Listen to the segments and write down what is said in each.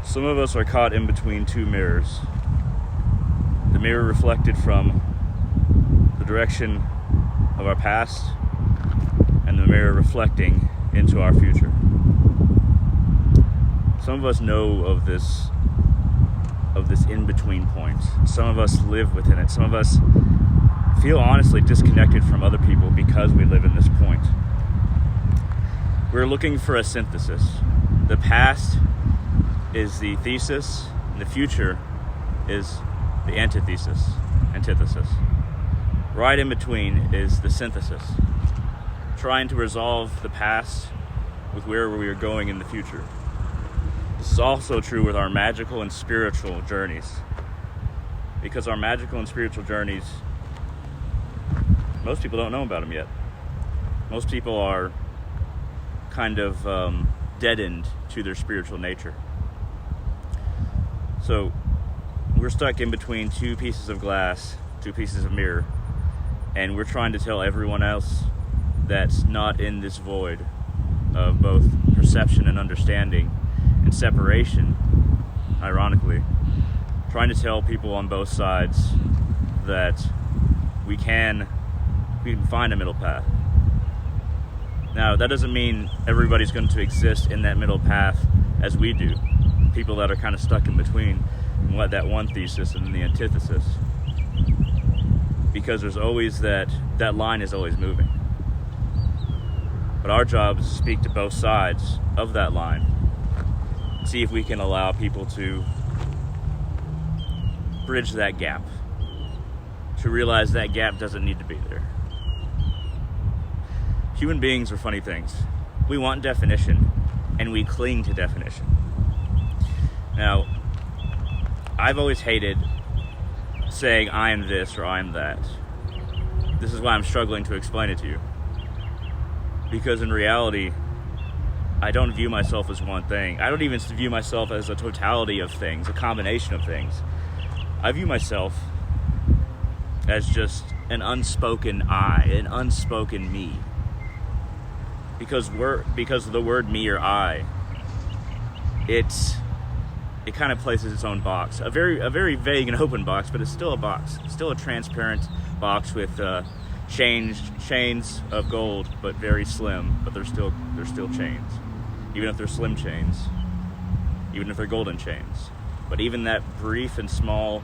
Some of us are caught in between two mirrors. The mirror reflected from the direction of our past, and the mirror reflecting into our future. Some of us know of this in-between point. Some of us live within it. Some of us feel honestly disconnected from other people because we live in this point. We're looking for a synthesis. The past is the thesis, and the future is the antithesis. Right in between is the synthesis, trying to resolve the past with where we are going in the future. This is also true with our magical and spiritual journeys, because our magical and spiritual journeys, most people don't know about them yet. Most people are kind of deadened to their spiritual nature. So we're stuck in between two pieces of glass, two pieces of mirror, and we're trying to tell everyone else that's not in this void of both perception and understanding and separation, ironically, trying to tell people on both sides that we can find a middle path. Now, that doesn't mean everybody's going to exist in that middle path as we do. People that are kind of stuck in between that one thesis and the antithesis. Because there's always that line is always moving. But our job is to speak to both sides of that line. See if we can allow people to bridge that gap. To realize that gap doesn't need to be there. Human beings are funny things. We want definition, and we cling to definition. Now, I've always hated saying I am this or I am that. This is why I'm struggling to explain it to you. Because in reality, I don't view myself as one thing. I don't even view myself as a totality of things, a combination of things. I view myself as just an unspoken I, an unspoken me. Because of the word me or I, it kind of places its own box. A very vague and open box, but it's still a box. It's still a transparent box with chains of gold, but very slim. But they're still chains, even if they're slim chains, even if they're golden chains. But even that brief and small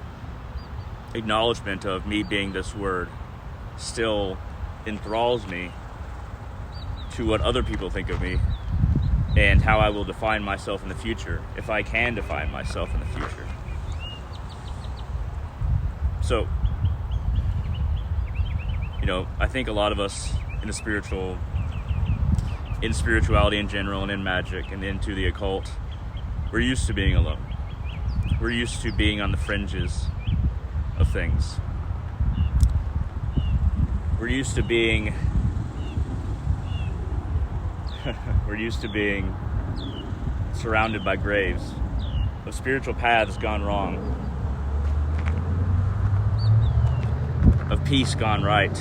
acknowledgement of me being this word still enthralls me to what other people think of me and how I will define myself in the future, if I can define myself in the future. So, I think a lot of us in spirituality in general and in magic and into the occult, we're used to being alone. We're used to being on the fringes of things. We're used to being surrounded by graves of spiritual paths gone wrong, of peace gone right.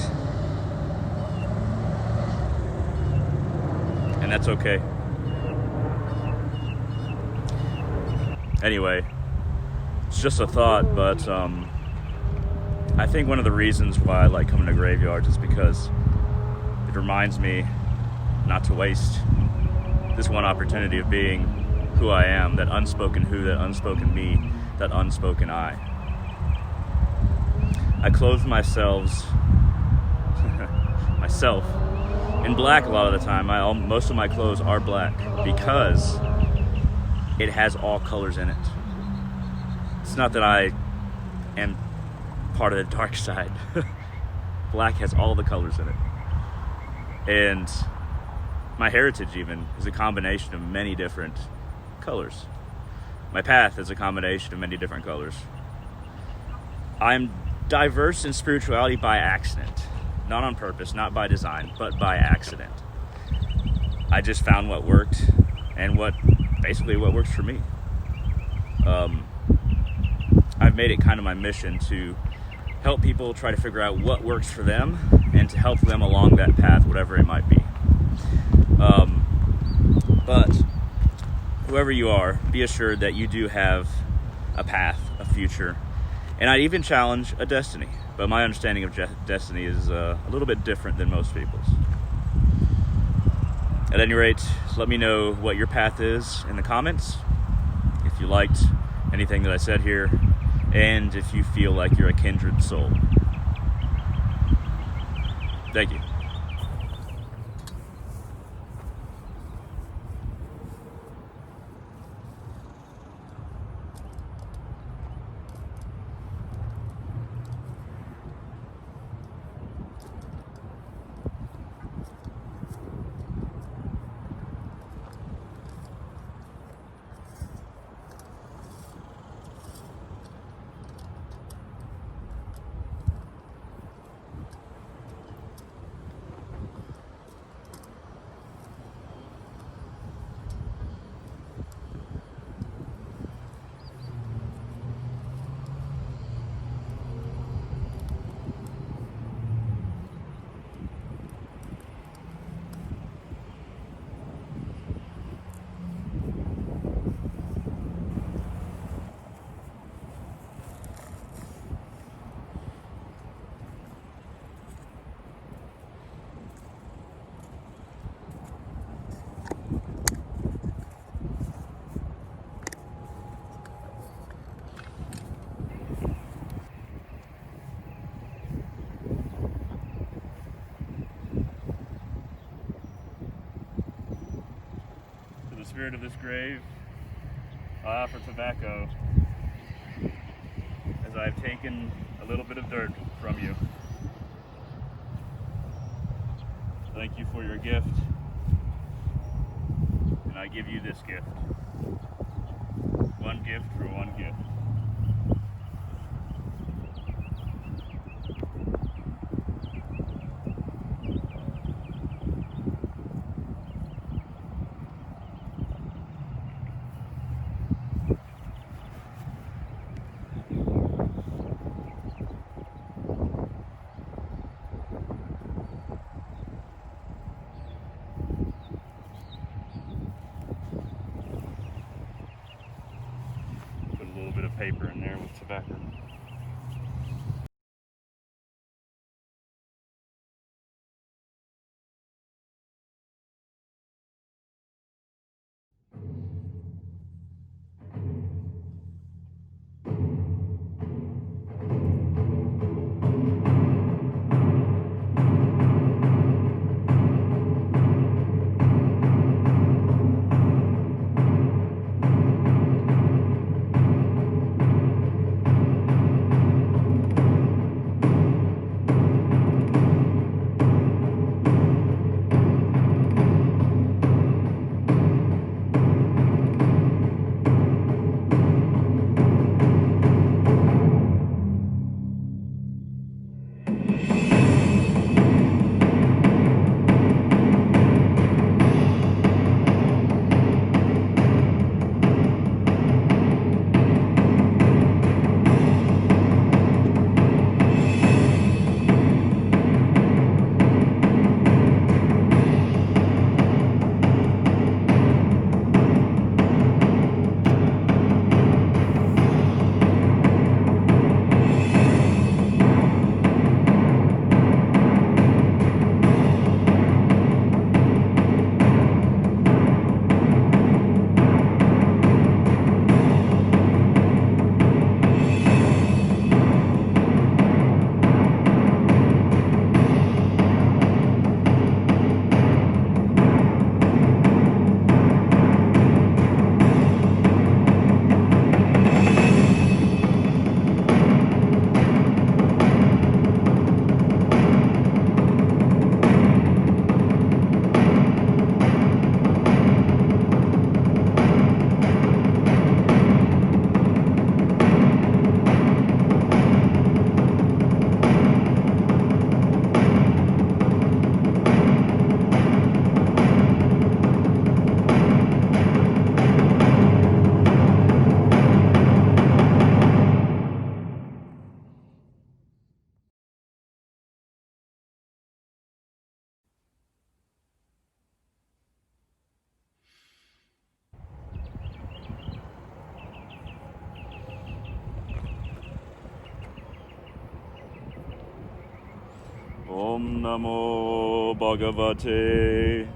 And that's okay. Anyway, it's just a thought, but I think one of the reasons why I like coming to graveyards is because it reminds me not to waste this one opportunity of being who I am, that unspoken who, that unspoken me, that unspoken I. I clothe myself in black a lot of the time. Most of my clothes are black because it has all colors in it. It's not that I am part of the dark side. Black has all the colors in it. And my heritage even is a combination of many different colors. My path is a combination of many different colors. I'm diverse in spirituality by accident. Not on purpose, not by design, but by accident. I just found what worked and what works for me. I've made it kind of my mission to help people try to figure out what works for them and to help them along that path, whatever it might be. But whoever you are, be assured that you do have a path, a future, and I'd even challenge a destiny. But my understanding of destiny is a little bit different than most people's. At any rate, let me know what your path is in the comments, if you liked anything that I said here, and if you feel like you're a kindred soul. Thank you. The spirit of this grave, I offer tobacco, as I have taken a little bit of dirt from you. Thank you for your gift, and I give you this gift. One gift for one gift. Put a little bit of paper in there with tobacco. Om Namo Bhagavate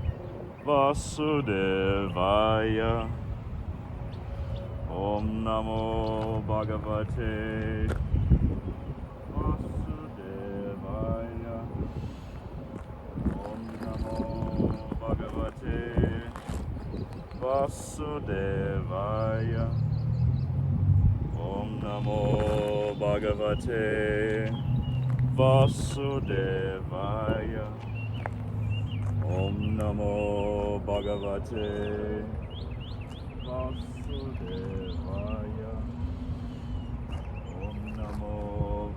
Vasudevaya. Om Namo Bhagavate Vasudevaya. Om Namo Bhagavate Vasudevaya. Om Namo Bhagavate Vasudevaya. Om Namo Bhagavate Vasudevaya. Om Namo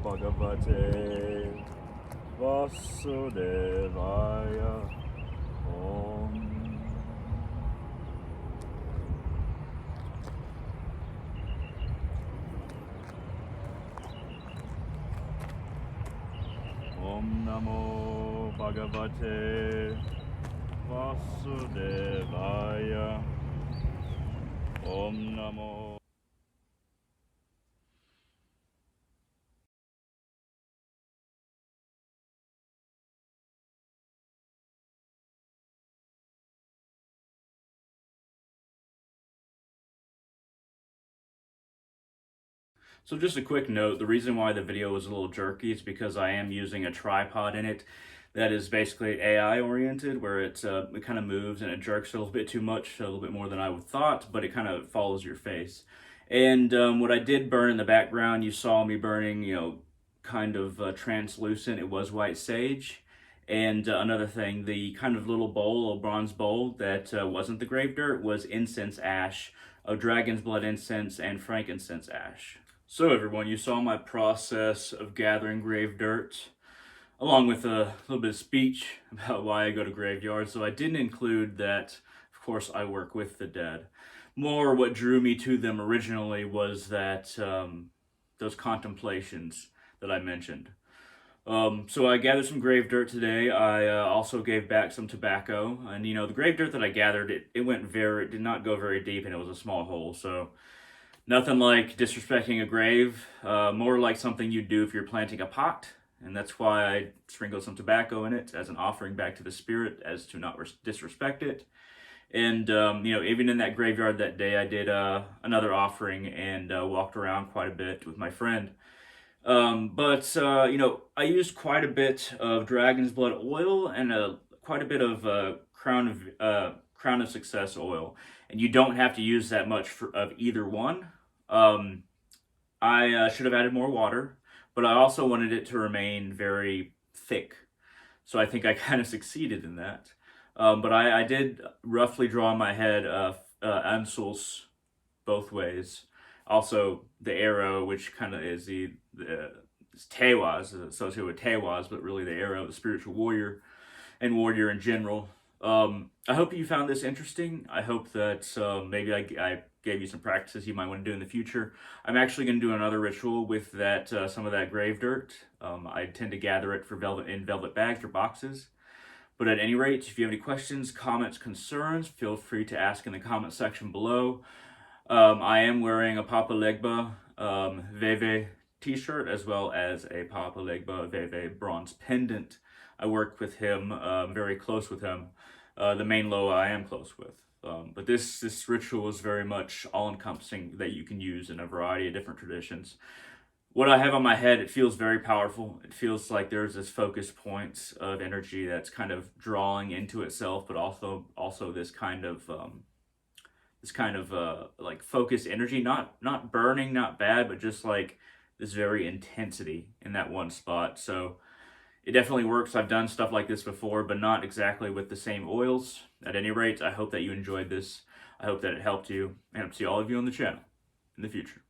Bhagavate Vasudevaya. Om. Om Namo Bhagavate Vasudevaya. Om Namo. So just a quick note, the reason why the video was a little jerky is because I am using a tripod in it that is basically AI oriented, where it kind of moves and it jerks a little bit too much, a little bit more than I would thought, but it kind of follows your face. And what I did burn in the background, you saw me burning, kind of translucent. It was white sage. And another thing, the kind of little bowl, a bronze bowl that wasn't the grave dirt, was incense ash of dragon's blood incense and frankincense ash. So everyone, you saw my process of gathering grave dirt, along with a little bit of speech about why I go to graveyards. So I didn't include that, of course, I work with the dead. More what drew me to them originally was that those contemplations that I mentioned. So I gathered some grave dirt today. I also gave back some tobacco, and the grave dirt that I gathered, it did not go very deep, and it was a small hole. So nothing like disrespecting a grave, more like something you'd do if you're planting a pot. And that's why I sprinkled some tobacco in it as an offering back to the spirit, as to not disrespect it. And, even in that graveyard that day, I did another offering and walked around quite a bit with my friend. But I used quite a bit of dragon's blood oil and quite a bit of crown of success oil. And you don't have to use that much of either one. I should have added more water, but I also wanted it to remain very thick. So I think I kind of succeeded in that. But I did roughly draw in my head Ansul's both ways. Also, the arrow, which kind of is it's Tewaz, associated with Tewaz, but really the arrow, the spiritual warrior, and warrior in general. I hope you found this interesting. I hope that maybe I gave you some practices you might want to do in the future. I'm actually going to do another ritual with that some of that grave dirt. I tend to gather it in velvet bags or boxes. But at any rate, if you have any questions, comments, concerns, feel free to ask in the comment section below. I am wearing a Papa Legba Veve t-shirt, as well as a Papa Legba Veve bronze pendant. I work with him, very close with him. The main Loa I am close with. But this ritual is very much all-encompassing, that you can use in a variety of different traditions. What I have on my head, it feels very powerful. It feels like there's this focus point of energy that's kind of drawing into itself, but also this kind of like focused energy, not burning, not bad, but just like this very intensity in that one spot. So it definitely works. I've done stuff like this before, but not exactly with the same oils. At any rate, I hope that you enjoyed this. I hope that it helped you, and I'll see all of you on the channel in the future.